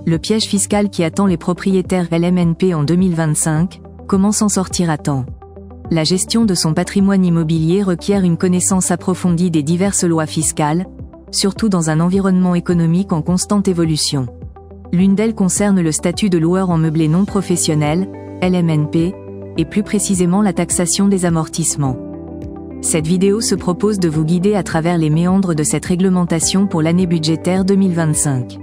Le piège fiscal qui attend les propriétaires LMNP en 2025, comment s'en sortir à temps? La gestion de son patrimoine immobilier requiert une connaissance approfondie des diverses lois fiscales, surtout dans un environnement économique en constante évolution. L'une d'elles concerne le statut de loueur en meublé non professionnel, LMNP, et plus précisément la taxation des amortissements. Cette vidéo se propose de vous guider à travers les méandres de cette réglementation pour l'année budgétaire 2025.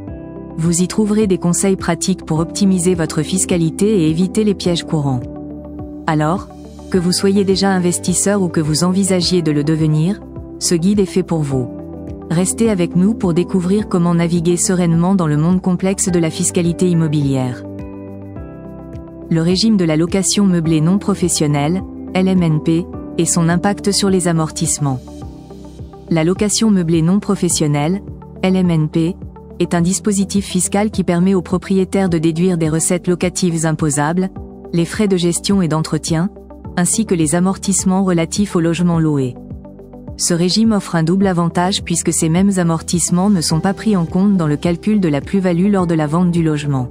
Vous y trouverez des conseils pratiques pour optimiser votre fiscalité et éviter les pièges courants. Alors, que vous soyez déjà investisseur ou que vous envisagiez de le devenir, ce guide est fait pour vous. Restez avec nous pour découvrir comment naviguer sereinement dans le monde complexe de la fiscalité immobilière. Le régime de la location meublée non professionnelle, LMNP, et son impact sur les amortissements. La location meublée non professionnelle, LMNP, est un dispositif fiscal qui permet aux propriétaires de déduire des recettes locatives imposables, les frais de gestion et d'entretien, ainsi que les amortissements relatifs au logement loué. Ce régime offre un double avantage puisque ces mêmes amortissements ne sont pas pris en compte dans le calcul de la plus-value lors de la vente du logement.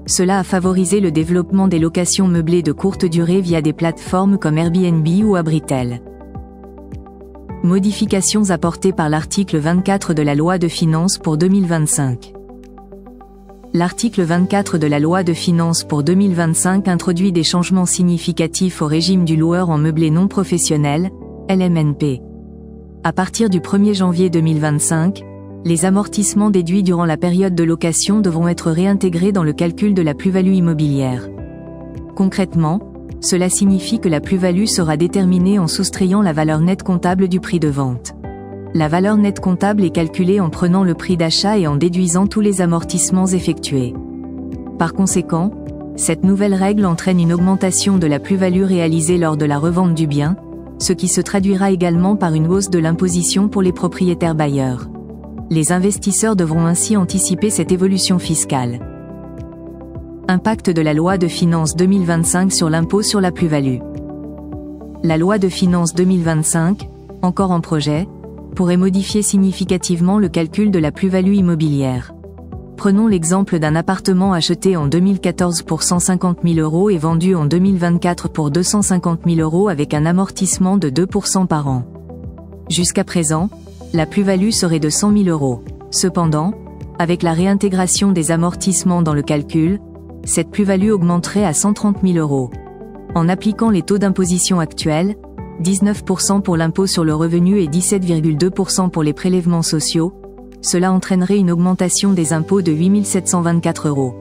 Cela a favorisé le développement des locations meublées de courte durée via des plateformes comme Airbnb ou Abritel. Modifications apportées par l'article 24 de la loi de finances pour 2025. L'article 24 de la loi de finances pour 2025 introduit des changements significatifs au régime du loueur en meublé non professionnel, LMNP. À partir du 1er janvier 2025, les amortissements déduits durant la période de location devront être réintégrés dans le calcul de la plus-value immobilière. Concrètement, cela signifie que la plus-value sera déterminée en soustrayant la valeur nette comptable du prix de vente. La valeur nette comptable est calculée en prenant le prix d'achat et en déduisant tous les amortissements effectués. Par conséquent, cette nouvelle règle entraîne une augmentation de la plus-value réalisée lors de la revente du bien, ce qui se traduira également par une hausse de l'imposition pour les propriétaires bailleurs. Les investisseurs devront ainsi anticiper cette évolution fiscale. Impact de la loi de finances 2025 sur l'impôt sur la plus-value. La loi de finances 2025, encore en projet, pourrait modifier significativement le calcul de la plus-value immobilière. Prenons l'exemple d'un appartement acheté en 2014 pour 150 000 € et vendu en 2024 pour 250 000 € avec un amortissement de 2% par an. Jusqu'à présent, la plus-value serait de 100 000 €. Cependant, avec la réintégration des amortissements dans le calcul, cette plus-value augmenterait à 130 000 €. En appliquant les taux d'imposition actuels, 19% pour l'impôt sur le revenu et 17,2% pour les prélèvements sociaux, cela entraînerait une augmentation des impôts de 8 724 €.